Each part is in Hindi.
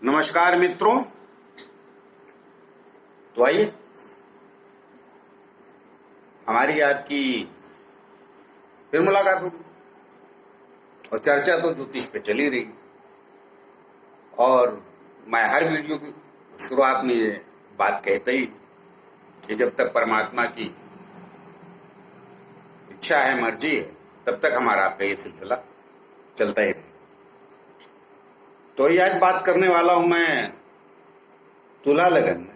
नमस्कार मित्रों। तो आइए हमारी आपकी फिर मुलाकात होगी और चर्चा तो ज्योतिष पे चली रही। और मैं हर वीडियो की शुरुआत में ये बात कहता ही कि जब तक परमात्मा की इच्छा है, मर्जी है, तब तक हमारा आपका ये सिलसिला चलता ही रहेगा। तो ये आज बात करने वाला हूं मैं तुला लगन में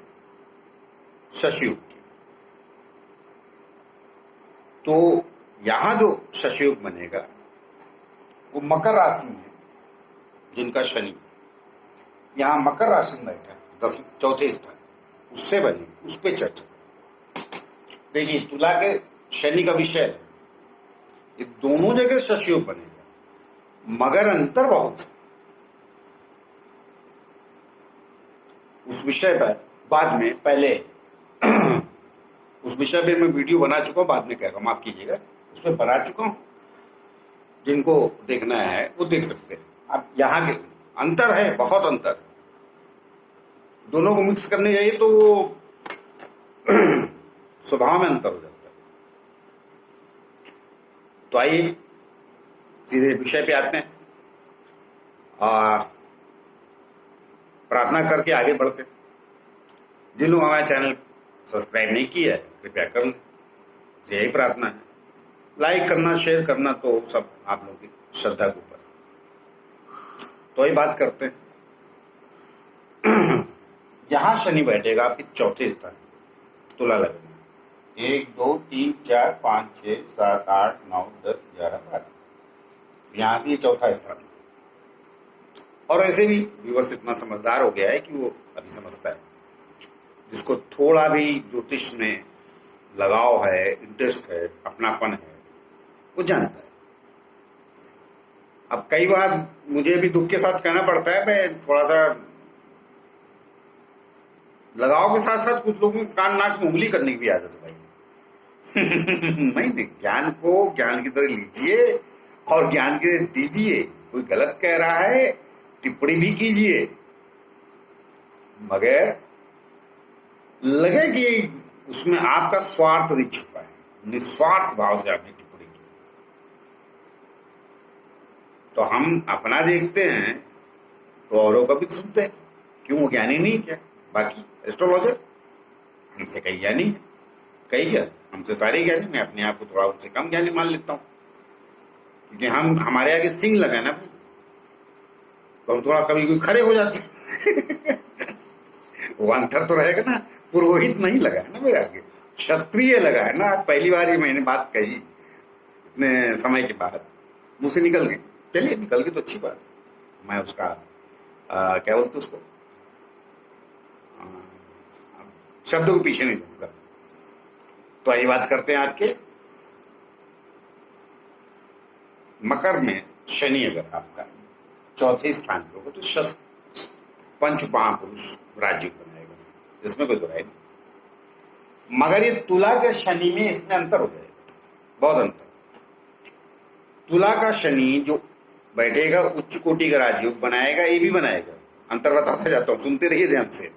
शश युग की। तो यहां जो शश युग बनेगा वो मकर राशि में, जिनका शनि यहां मकर राशि में बैठा है, चौथे स्थान, उससे बने, उस पर चर्चा। देखिए, तुला के शनि का विषय है, ये दोनों जगह शश योग बनेगा, मगर अंतर बहुत है। उस विषय पर बाद में, पहले उस विषय पे मैं वीडियो बना चुका हूं, बाद में कह रहा हूं, माफ कीजिएगा, उसमें बना चुका हूं। जिनको देखना है वो देख सकते हैं। अब यहाँ के अंतर है, बहुत अंतर है। दोनों को मिक्स करने जाइए तो वो स्वभाव में अंतर हो जाता है। तो आइए सीधे विषय पे आते हैं। प्रार्थना करके आगे बढ़ते। जिन लोग हमारा चैनल सब्सक्राइब नहीं किया है, कृपया कर लें, यही प्रार्थना है। लाइक करना, शेयर करना तो सब आप लोगों की श्रद्धा के ऊपर। तो ये बात करते हैं। यहां शनि बैठेगा आपके चौथे स्थान, तुला लगन में। 1 2 3 4 5 6 7 8 9 10 11 12, यहां से ये चौथा स्थान। और ऐसे भी व्यूअर्स इतना समझदार हो गया है कि वो अभी समझता है। जिसको थोड़ा भी ज्योतिष में लगाव है, इंटरेस्ट है, अपनापन है, वो जानता है। अब कई बार मुझे भी दुख के साथ कहना पड़ता है, मैं थोड़ा सा लगाव के साथ साथ कुछ लोगों को कान नाक में उंगली करने की भी आदत है भाई। नहीं, ज्ञान को ज्ञान की तरह लीजिए और ज्ञान के दीजिए। कोई गलत कह रहा है, टिप्पणी भी कीजिए, मगर लगे कि उसमें आपका स्वार्थ नहीं छुपा है, निस्वार्थ भाव से आपने टिप्पणी की। तो हम अपना देखते हैं तो औरों का भी सुनते हैं। क्यों? वो ज्ञानी नहीं क्या? बाकी एस्ट्रोलॉजर हमसे कई ज्ञानी है, कई क्या, हमसे सारे ज्ञानी। मैं अपने आप को थोड़ा उनसे कम ज्ञानी मान लेता हूँ, क्योंकि हमारे आगे सिंह लगा ना भाई, तो हम थोड़ा कभी कभी खड़े हो जाते हैं। वो अंतर तो रहेगा ना। पुरोहित नहीं लगा है ना मेरे आगे, क्षत्रिय लगा है ना। पहली बार ही मैंने बात कही इतने समय के बाद, मुंह से निकल गई। चलिए, निकल गई तो अच्छी बात है। मैं उसका क्या बोलते उसको, शब्दों के पीछे नहीं जाऊंगा। तो आइए बात करते हैं आपके मकर में शनि अगर आपका चौथे स्थान पे होगा तो पंच महापुरुष राज्य बनाएगा, इसमें कोई दुराई नहीं। मगर ये तुला के शनि में इसमें अंतर हो जाएगा, बहुत अंतर। तुला का शनि जो बैठेगा उच्च कोटि का राजयोग बनाएगा, ये भी बनाएगा। अंतर बताता जाता हूं, सुनते रहिए ध्यान से।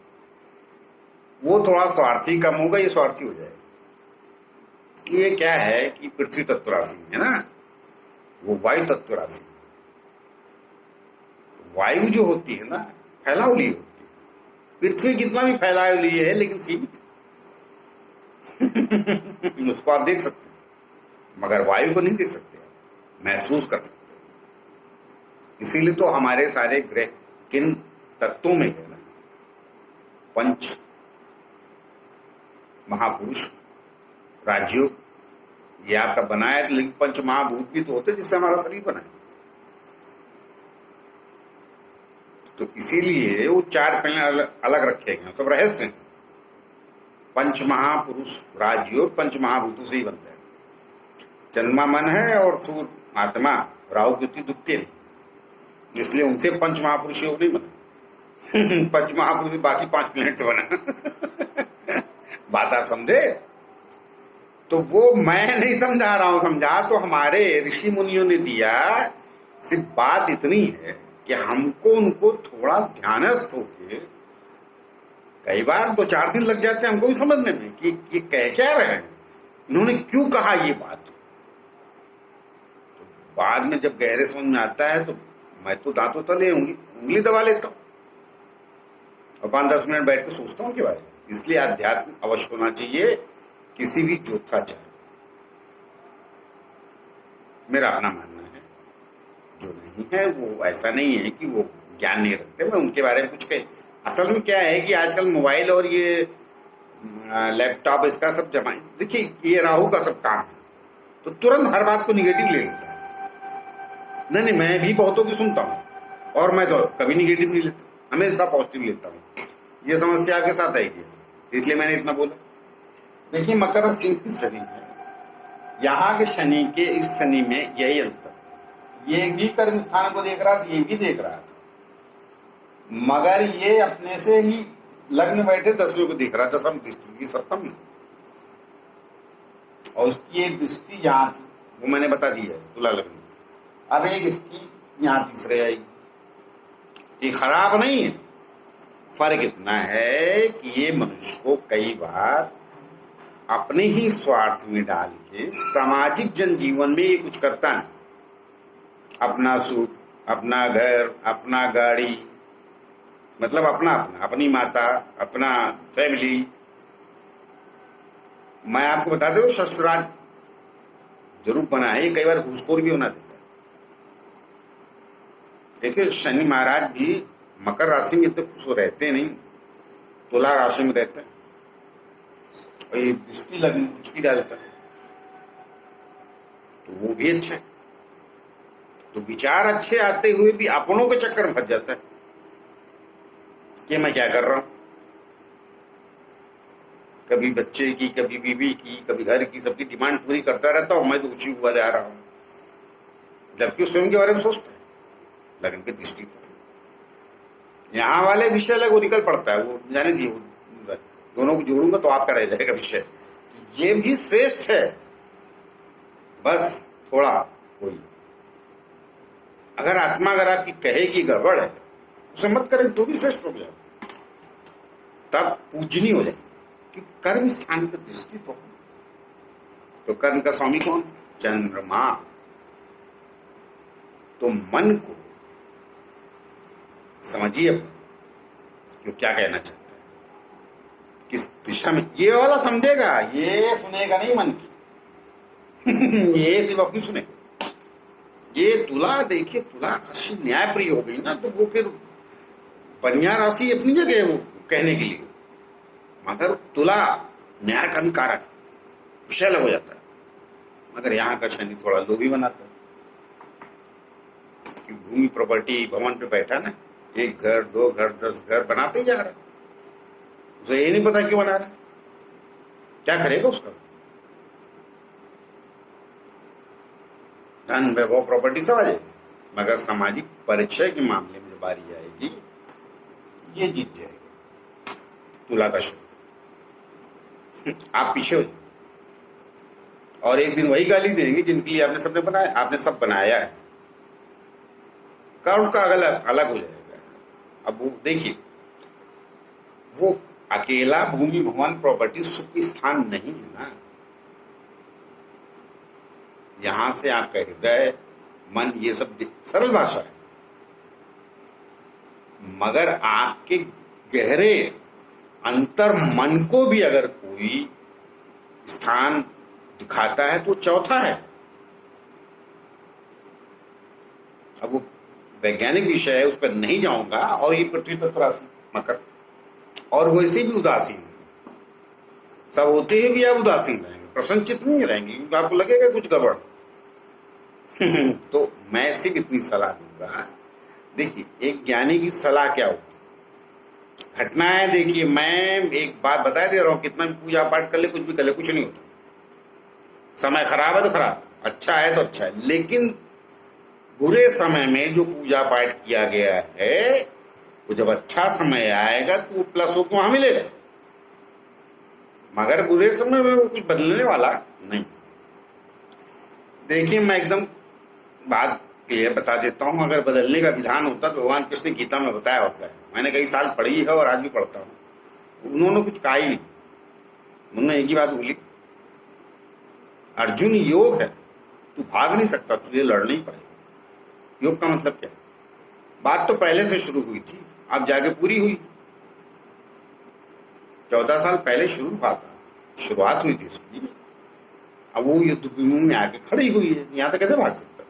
वो थोड़ा स्वार्थी कम होगा, ये स्वार्थी हो जाएगा। ये क्या है कि पृथ्वी तत्व राशि है ना, वो वायु तत्व राशि। वायु जो होती है ना, फैलाव लिए होती है। पृथ्वी कितना भी फैलाव लिए है, लेकिन सीमित। उसको आप देख सकते हैं, मगर वायु को नहीं देख सकते, महसूस कर सकते। इसीलिए तो हमारे सारे ग्रह किन तत्वों में है ना, पंच महापुरुष राजयोग ये आपका बनाया है। लेकिन पंच महाभूत भी तो होते जिससे हमारा शरीर बना है। तो इसीलिए वो 4 पहले अलग रखे गए, सब रहस्य हैं। पंच महापुरुष राजयोग पंच महाभूतों से ही बनता है। चंद्रमा मन है और सूर्य आत्मा, राहु की दुखते नहीं, इसलिए उनसे पंच महापुरुष योग नहीं बना। पंच महापुरुष बाकी 5 प्लेनेट से बना। बात आप समझे? तो वो मैं नहीं समझा रहा हूं, समझा तो हमारे ऋषि मुनियों ने दिया। सिर्फ बात इतनी है कि हमको उनको थोड़ा ध्यानस्थ होके, कई बार 2-4 दिन लग जाते हैं हमको भी समझने में कि ये कह क्या रहे हैं, इन्होंने क्यों कहा ये बात। तो बाद में जब गहरे समझ में आता है तो मैं तो दांतों तले उंगली दबा लेता हूँ और 5-10 मिनट बैठ के सोचता हूँ के बारे में। इसलिए अध्यात्म अवश्य होना चाहिए किसी भी ज्योतिषाचार्य, मेरा अपना मानना है। जो नहीं है वो ऐसा नहीं है कि वो ज्ञान नहीं रखते, मैं उनके बारे में कुछ कह। असल में क्या है कि आजकल मोबाइल और ये लैपटॉप इसका सब जमा, देखिए ये राहु का सब काम है, तो तुरंत हर बात को निगेटिव ले लेता है। नहीं, मैं भी बहुतों की सुनता हूँ और मैं तो कभी निगेटिव नहीं लेता, हमेशा पॉजिटिव लेता हूँ। ये समस्या आपके साथ आएगी, इसलिए मैंने इतना बोला। देखिए मकर राशि में शनि है, यहाँ के शनि के इस शनि में यही अंतर, ये भी कर्म स्थान को देख रहा था, ये भी देख रहा था, मगर ये अपने से ही लग्न बैठे 10वें को देख रहा, 10वीं दृष्टि की 7वीं, और उसकी एक दृष्टि यहाँ थी, वो मैंने बता दिया है, तुला लग्न। अब एक इसकी यहाँ तीसरे आएगी, ये खराब नहीं है, फर्क इतना है कि ये मनुष्य को कई बार अपने ही स्वार्थ में डाल के सामाजिक जनजीवन में ये कुछ करता नहीं, अपना सुख, अपना घर, अपना गाड़ी, मतलब अपना अपना, अपनी माता, अपना फैमिली। मैं आपको बता दूं, ससुराल जरूर बना है, ये कई बार घूसखोर भी बना देता है। देखिए शनि महाराज भी मकर राशि में तो खुश रहते नहीं, तुला राशि में रहते हैं, और ये दृष्टि लगन कुछ भी डालता है तो वो भी अच्छा है। तो विचार अच्छे आते हुए भी अपनों के चक्कर में फंस जाता है कि मैं क्या कर रहा हूं, कभी बच्चे की, कभी बीवी की, कभी घर की, सबकी डिमांड पूरी करता रहता हूं, मैं तो कुछ हुआ जा रहा हूं, जबकि स्वयं के बारे में सोचता है। लगन की दृष्टि तो यहाँ वाले विषय अलग वो निकल पड़ता है, वो जाने दिए, दोनों को जोड़ूंगा तो आपका रह जाएगा विषय। ये भी श्रेष्ठ है, बस थोड़ा कोई अगर आत्मा अगर आपकी कहे कि गड़बड़ है, उसे मत करें तो भी श्रेष्ठ हो गया, तब पूजनी हो जाएगी, क्योंकि कर्म स्थान पर दृष्टि तो कर्म का स्वामी कौन? चंद्रमा। तो मन को समझिए क्यों क्या कहना चाहता है, किस दिशा में, ये वाला समझेगा, ये सुनेगा नहीं मन की ये सिर्फ अपनी सुनेगा। ये तुला, देखिए तुला राशि न्यायप्रिय हो गई ना, तो वो फिर कन्या राशि अपनी जगह है वो कहने के लिए, मगर तुला न्याय का भी कारक विषय हो जाता है। मगर यहाँ का शनि थोड़ा लोभी बनाता है कि भूमि प्रॉपर्टी भवन पे बैठा ना, 1 घर 2 घर 10 घर बनाते ही जा रहा है, उसे ये नहीं पता क्यों बना रहा है, क्या करेगा उसका। धन वैभव प्रॉपर्टी सब आ जाएगी, मगर सामाजिक परिचय के मामले में बारी आएगी, ये जीत जाएगा तुला का शनि। आप पीछे हो जाए और एक दिन वही गाली देंगे जिनके लिए आपने सबने बनाया, आपने सब बनाया है, कारण का अलग अलग हो जाएगा। अब वो देखिए, वो अकेला भूमि भवन प्रॉपर्टी सुख स्थान नहीं है ना, यहां से आपका हृदय मन ये सब सरल भाषा है, मगर आपके गहरे अंतर मन को भी अगर कोई स्थान दिखाता है तो चौथा है। अब वो वैज्ञानिक विषय है, उस पर नहीं जाऊंगा। और ये पृथ्वी तत्व राशि मकर, और वैसे भी उदासीन सब होते हुए भी आप उदासीन रहेंगे, प्रसन्नचित नहीं रहेंगे, क्योंकि आपको लगेगा कुछ गड़बड़ तो मैं सिर्फ इतनी सलाह दूंगा। देखिए एक ज्ञानी की सलाह क्या होती है, घटना है। देखिए मैं एक बात बता दे रहा हूं, कितना भी पूजा पाठ कर ले, कुछ भी कर ले, कुछ नहीं होता। समय खराब है तो खराब, अच्छा है तो अच्छा है, लेकिन बुरे समय में जो पूजा पाठ किया गया है, वो जब अच्छा समय आएगा तो वो प्लस हो वहां मिलेगा, मगर बुरे समय में वो कुछ बदलने वाला नहीं। देखिए मैं एकदम बात क्लियर बता देता हूँ, अगर बदलने का विधान होता तो भगवान कृष्ण ने गीता में बताया होता है। मैंने कई साल पढ़ी है और आज भी पढ़ता हूँ। उन्होंने कुछ कहा ही नहीं, उन्होंने एक ही बात बोली, अर्जुन योग है, तू भाग नहीं सकता, तुझे लड़ना ही पड़ेगा। योग का मतलब क्या? बात तो पहले से शुरू हुई थी, अब जाके पूरी हुई। 14 साल पहले शुरू हुआ था, शुरुआत हुई थी इसकी, अब वो युद्ध भूमि में आके खड़ी हुई है। यहाँ तक कैसे भाग सकता?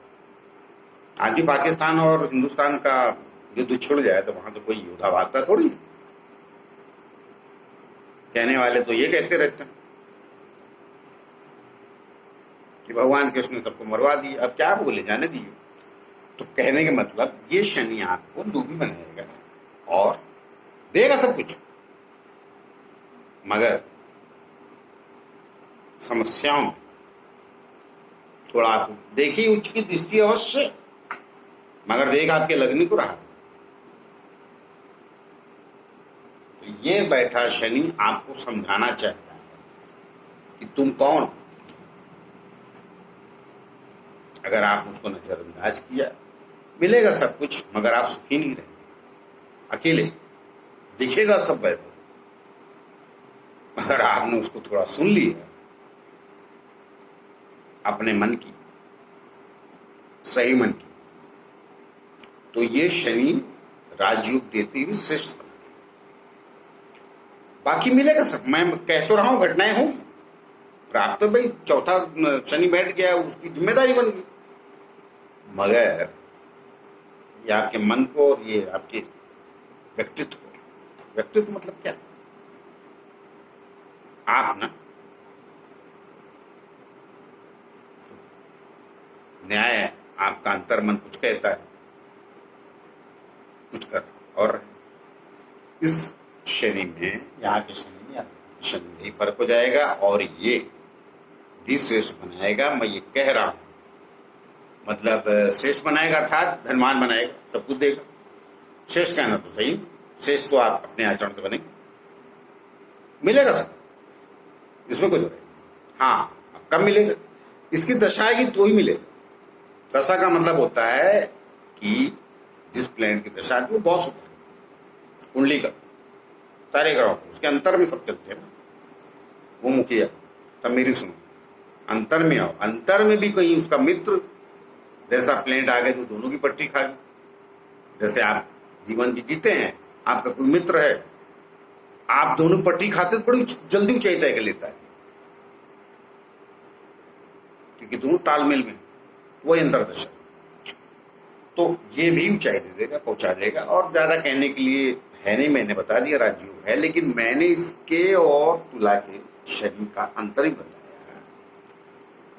आज भी पाकिस्तान और हिंदुस्तान का युद्ध छिड़ जाए तो वहां तो कोई योद्धा भागता थोड़ी। कहने वाले तो ये कहते रहते हैं कि भगवान कृष्ण ने सबको मरवा दिया, अब क्या बोले, जाने दिए। तो कहने के मतलब ये शनि आपको लोभी बनाएगा और देगा सब कुछ, मगर समस्याओं में थोड़ा आप देखिए, उच्च की दृष्टि अवश्य, मगर देख आपके लगने को रहा। तो ये बैठा शनि आपको समझाना चाहता है कि तुम कौन। अगर आप उसको नजरअंदाज किया, मिलेगा सब कुछ मगर आप सुखी नहीं रहेंगे, अकेले दिखेगा सब वैभव। अगर आपने उसको थोड़ा सुन लिया अपने मन की, सही मन की, तो ये शनि राजयोग देती हुई श्रेष्ठ बना। बाकी मिलेगा सब, मैं कह तो रहा हूं, घटनाएं होंगी प्राप्त। भाई चौथा शनि बैठ गया, उसकी जिम्मेदारी बन गई, मगर ये आपके मन को और ये आपके व्यक्तित्व को, व्यक्तित्व मतलब क्या? आप ना न्याय, आपका अंतर मन कुछ कहता है, कुछ कर, और इस शनि में, यहाँ के शनि में शनि में ही फर्क हो जाएगा और ये भी श्रेष्ठ बनाएगा। मैं ये कह रहा हूं, मतलब श्रेष्ठ बनाएगा अर्थात धनवान बनाएगा, सब कुछ देगा। श्रेष्ठ कहना तो सही, श्रेष्ठ तो आप अपने आचरण से बनेंगे, मिलेगा सब, इसमें कोई नहीं। हाँ, कब मिलेगा? इसकी दशा आएगी तो ही मिलेगा। दशा का मतलब होता है कि जिस प्लेनेट की दशा आती है वो बॉस होता है कुंडली का, सारे ग्रहों को, उसके अंतर में सब चलते हैं ना, वो मुखिया। तब मेरी सुनो, अंतर में आओ, अंतर में भी कहीं उसका मित्र जैसा प्लेनेट आ गया जो दोनों की पट्टी खा गई। जैसे आप जीवन भी जीते हैं, आपका कोई मित्र है, आप दोनों पट्टी खाते तो बड़ी जल्दी ऊंचाई तय कर लेता है, क्योंकि दोनों तालमेल में, वही अंतर दशा। तो ये भी ऊंचाई दे देगा, पहुंचा देगा। और ज्यादा कहने के लिए है नहीं, मैंने बता दिया राजयोग है, लेकिन मैंने इसके और तुला के शनि का अंतर ही बताया।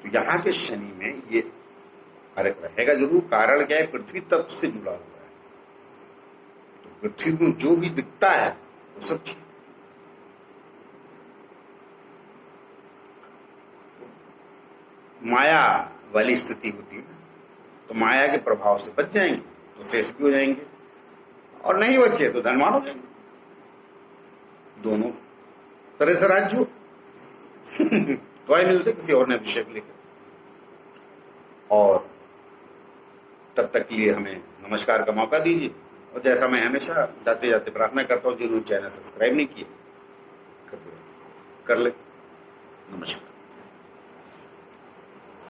तो यहाँ के शनि में ये फर्क रहेगा जरूर। कारण क्या है? पृथ्वी तत्व से जुड़ा हुआ है, तो पृथ्वी में जो भी दिखता है वो सब चीज माया वाली स्थिति होती है, तो माया के प्रभाव से बच जाएंगे तो श्रेष्ठ भी हो जाएंगे, और नहीं बचे तो धनवान हो जाएंगे। दोनों तरह से राज्य तो आए मिलते किसी और नए विषय को लेकर। और तब तक के लिए हमें नमस्कार का मौका दीजिए, और जैसा मैं हमेशा जाते जाते प्रार्थना करता हूँ, जिन्होंने चैनल सब्सक्राइब नहीं किया कर ले। नमस्कार।